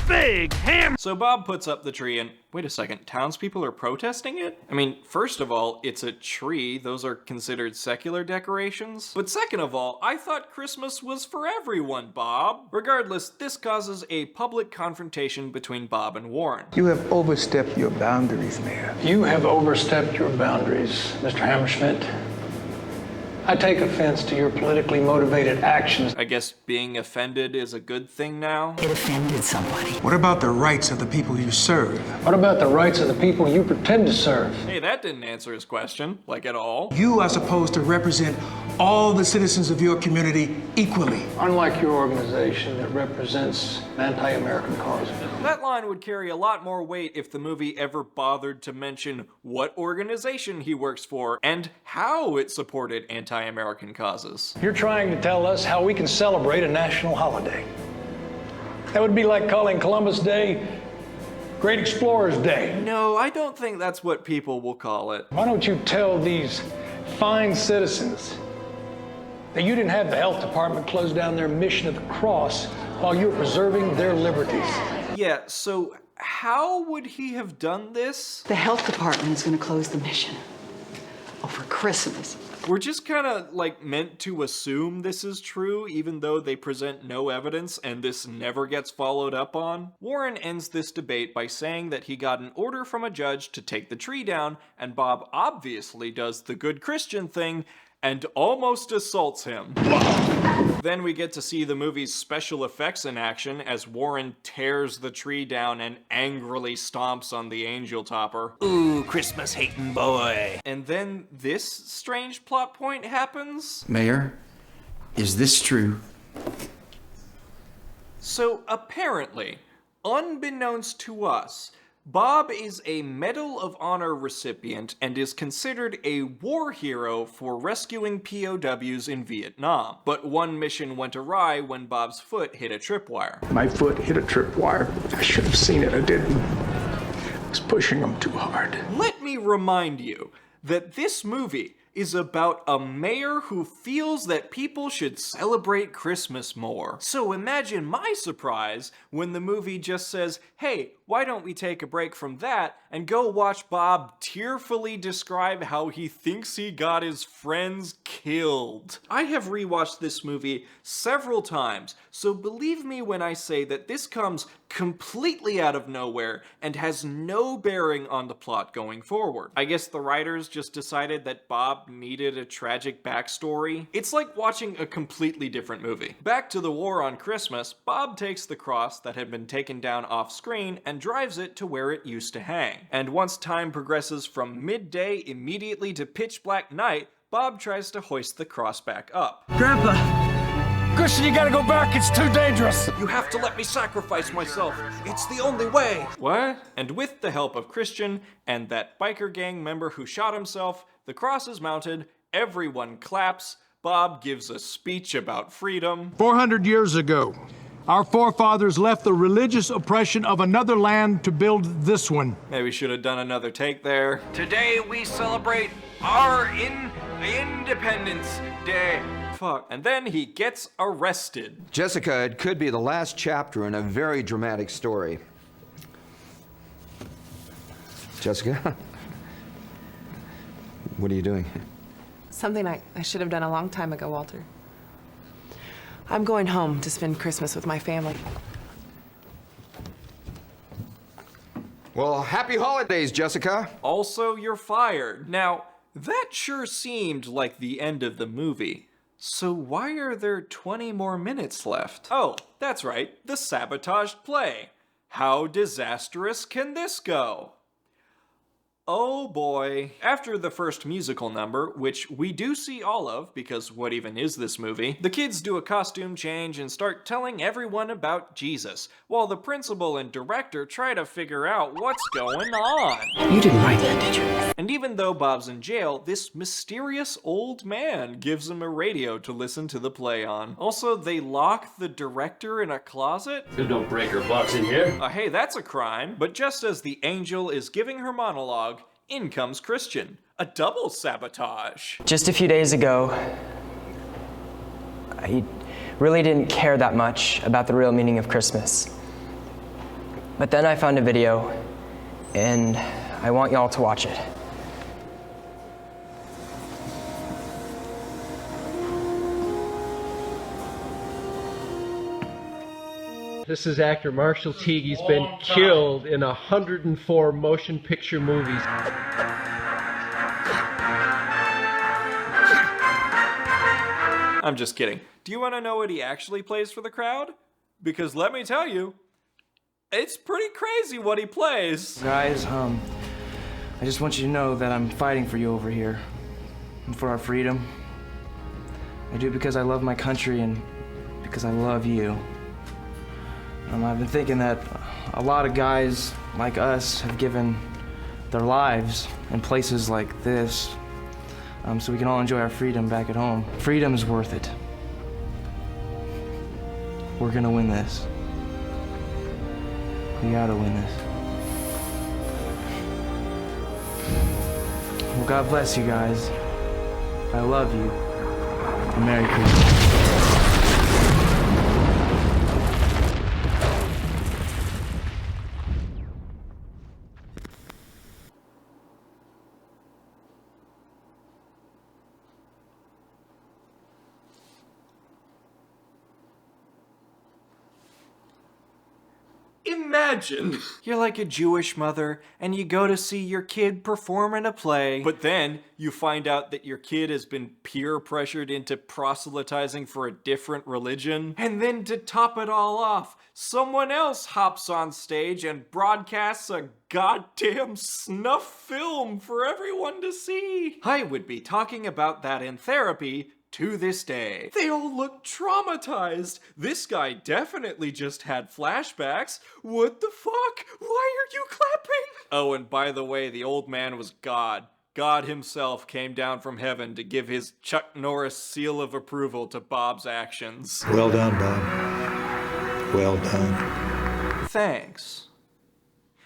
big hammer. So Bob puts up the tree and, wait a second, townspeople are protesting it? I mean, first of all, it's a tree. Those are considered secular decorations. But second of all, I thought Christmas was for everyone, Bob. Regardless, this causes a public confrontation between Bob and Warren. You have overstepped your boundaries, Mayor. You have overstepped your boundaries, Mr. Hammerschmidt. I take offense to your politically motivated actions. I guess being offended is a good thing now? It offended somebody. What about the rights of the people you serve? What about the rights of the people you pretend to serve? Hey, that didn't answer his question, like at all. You are supposed to represent all the citizens of your community equally. Unlike your organization that represents anti-American causes. That line would carry a lot more weight if the movie ever bothered to mention what organization he works for and how it supported anti-American causes. You're trying to tell us how we can celebrate a national holiday. That would be like calling Columbus Day Great Explorers Day. No, I don't think that's what people will call it. Why don't you tell these fine citizens that you didn't have the health department close down their mission of the cross while you were preserving their liberties? Yeah, so how would he have done this? The health department is going to close the mission over Christmas. We're just kind of like meant to assume this is true, even though they present no evidence and this never gets followed up on. Warren ends this debate by saying that he got an order from a judge to take the tree down, and Bob obviously does the good Christian thing and almost assaults him. Then we get to see the movie's special effects in action as Warren tears the tree down and angrily stomps on the angel topper. Ooh, Christmas-hating boy. And then this strange plot point happens. Mayor, is this true? So apparently, unbeknownst to us, Bob is a Medal of Honor recipient and is considered a war hero for rescuing POWs in Vietnam. But one mission went awry when Bob's foot hit a tripwire. My foot hit a tripwire. I should have seen it. I didn't. I was pushing them too hard. Let me remind you that this movie is about a mayor who feels that people should celebrate Christmas more. So imagine my surprise when the movie just says, hey, why don't we take a break from that and go watch Bob tearfully describe how he thinks he got his friends killed. I have rewatched this movie several times, so believe me when I say that this comes completely out of nowhere and has no bearing on the plot going forward. I guess the writers just decided that Bob needed a tragic backstory. It's like watching a completely different movie. Back to the War on Christmas, Bob takes the cross that had been taken down off screen and drives it to where it used to hang. And once time progresses from midday immediately to pitch black night, Bob tries to hoist the cross back up. Grandpa, Christian, you gotta go back. It's too dangerous. You have to let me sacrifice myself. It's the only way. What? And with the help of Christian and that biker gang member who shot himself, the cross is mounted, everyone claps, Bob gives a speech about freedom. 400 years ago, our forefathers left the religious oppression of another land to build this one. Maybe we should have done another take there. Today we celebrate our Independence Day. Fuck. And then he gets arrested. Jessica, it could be the last chapter in a very dramatic story. Jessica? What are you doing? Something I should have done a long time ago, Walter. I'm going home to spend Christmas with my family. Well, happy holidays, Jessica. Also, you're fired. Now, that sure seemed like the end of the movie. So why are there 20 more minutes left? Oh, that's right, the sabotaged play. How disastrous can this go? Oh boy. After the first musical number, which we do see all of, because what even is this movie, the kids do a costume change and start telling everyone about Jesus, while the principal and director try to figure out what's going on. You didn't write that, did you? And even though Bob's in jail, this mysterious old man gives him a radio to listen to the play on. Also, they lock the director in a closet? There's no breaker box in here. Hey, that's a crime. But just as the angel is giving her monologue, in comes Christian. A double sabotage. Just a few days ago, I really didn't care that much about the real meaning of Christmas. But then I found a video, and I want y'all to watch it. This is actor Marshall Teague. He's been killed in 104 motion picture movies. I'm just kidding. Do you want to know what he actually plays for the crowd? Because let me tell you, it's pretty crazy what he plays. Guys, I just want you to know that I'm fighting for you over here and for our freedom. I do it because I love my country and because I love you. I've been thinking that a lot of guys like us have given their lives in places like this, so we can all enjoy our freedom back at home. Freedom's worth it. We're gonna win this. We gotta win this. Well, God bless you guys. I love you. And Merry Christmas. Imagine you're like a Jewish mother and you go to see your kid perform in a play, but then you find out that your kid has been peer pressured into proselytizing for a different religion. And then to top it all off, someone else hops on stage and broadcasts a goddamn snuff film for everyone to see. I would be talking about that in therapy to this day. They all look traumatized. This guy definitely just had flashbacks. What the fuck? Why are you clapping? Oh, and by the way, the old man was God. God himself came down from heaven to give his Chuck Norris seal of approval to Bob's actions. Well done, Bob. Well done. Thanks.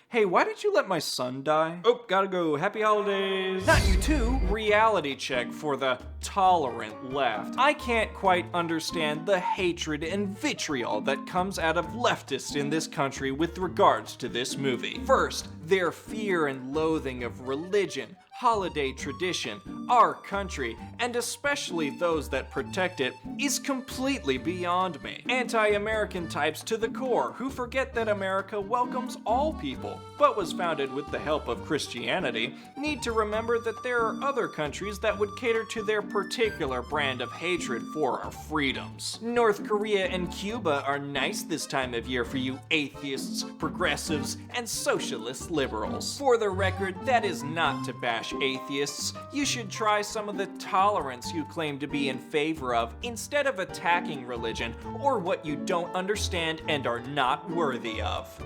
Hey, why did you let my son die? Oh, gotta go. Happy holidays. Not you too. Reality check for the tolerant left. I can't quite understand the hatred and vitriol that comes out of leftists in this country with regards to this movie. First, their fear and loathing of religion, holiday tradition, our country, and especially those that protect it, is completely beyond me. Anti-American types to the core who forget that America welcomes all people, but was founded with the help of Christianity, need to remember that there are other countries that would cater to their particular brand of hatred for our freedoms. North Korea and Cuba are nice this time of year for you atheists, progressives, and socialist liberals. For the record, that is not to bash atheists. You should try some of the tolerance you claim to be in favor of instead of attacking religion or what you don't understand and are not worthy of.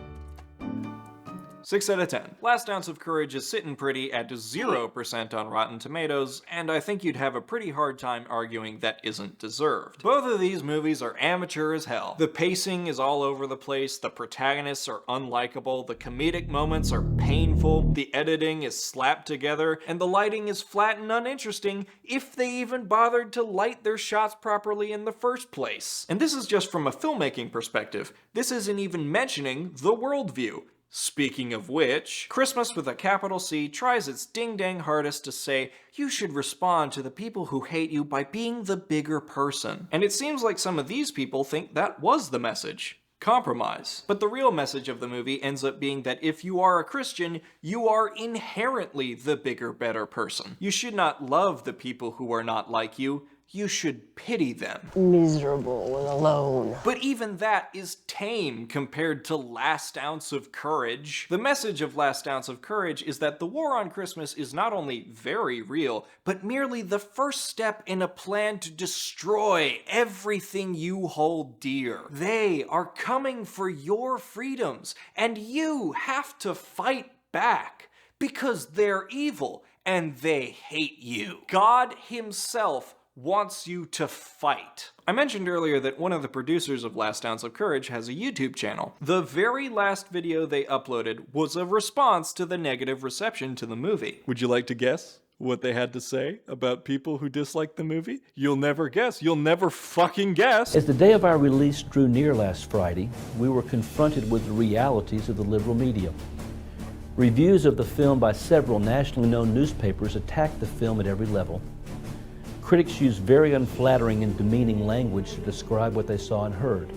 6 out of 10. Last Ounce of Courage is sitting pretty at 0% on Rotten Tomatoes, and I think you'd have a pretty hard time arguing that isn't deserved. Both of these movies are amateur as hell. The pacing is all over the place, the protagonists are unlikable, the comedic moments are painful, the editing is slapped together, and the lighting is flat and uninteresting if they even bothered to light their shots properly in the first place. And this is just from a filmmaking perspective. This isn't even mentioning the worldview. Speaking of which, Christmas with a capital C tries its ding-dang hardest to say you should respond to the people who hate you by being the bigger person. And it seems like some of these people think that was the message. Compromise. But the real message of the movie ends up being that if you are a Christian, you are inherently the bigger, better person. You should not love the people who are not like you. You should pity them. Miserable and alone. But even that is tame compared to Last Ounce of Courage. The message of Last Ounce of Courage is that the war on Christmas is not only very real, but merely the first step in a plan to destroy everything you hold dear. They are coming for your freedoms, and you have to fight back because they're evil and they hate you. God himself wants you to fight. I mentioned earlier that one of the producers of Last Ounce of Courage has a YouTube channel. The very last video they uploaded was a response to the negative reception to the movie. Would you like to guess? what they had to say about people who disliked the movie? You'll never guess. You'll never fucking guess. As the day of our release drew near last Friday, we were confronted with the realities of the liberal media. Reviews of the film by several nationally known newspapers attacked the film at every level. Critics used very unflattering and demeaning language to describe what they saw and heard.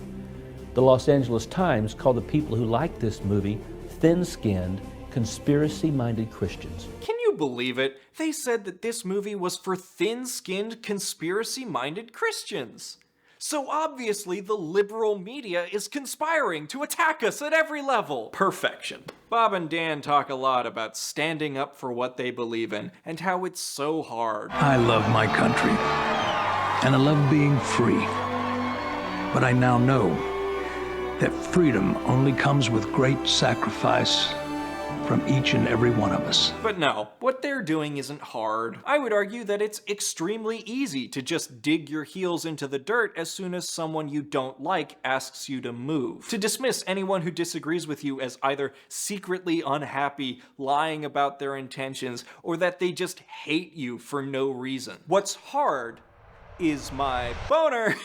The Los Angeles Times called the people who liked this movie thin-skinned, conspiracy-minded Christians. Can you believe it? They said that this movie was for thin-skinned, conspiracy-minded Christians. So obviously the liberal media is conspiring to attack us at every level. Perfection. Bob and Dan talk a lot about standing up for what they believe in and how it's so hard. I love my country, and I love being free. But I now know that freedom only comes with great sacrifice from each and every one of us. But no, what they're doing isn't hard. I would argue that it's extremely easy to just dig your heels into the dirt as soon as someone you don't like asks you to move. To dismiss anyone who disagrees with you as either secretly unhappy, lying about their intentions, or that they just hate you for no reason. What's hard is my boner.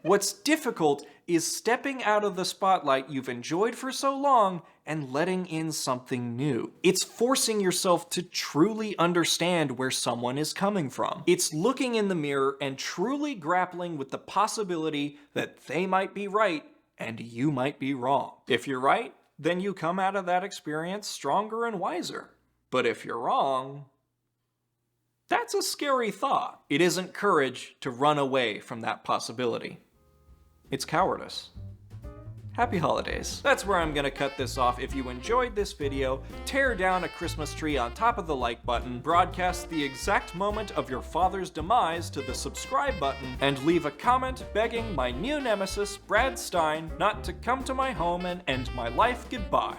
What's difficult is stepping out of the spotlight you've enjoyed for so long and letting in something new. It's forcing yourself to truly understand where someone is coming from. It's looking in the mirror and truly grappling with the possibility that they might be right and you might be wrong. If you're right, then you come out of that experience stronger and wiser. But if you're wrong, that's a scary thought. It isn't courage to run away from that possibility. It's cowardice. Happy holidays. That's where I'm gonna cut this off. If you enjoyed this video, tear down a Christmas tree on top of the like button, broadcast the exact moment of your father's demise to the subscribe button, and leave a comment begging my new nemesis, Brad Stein, not to come to my home and end my life goodbye.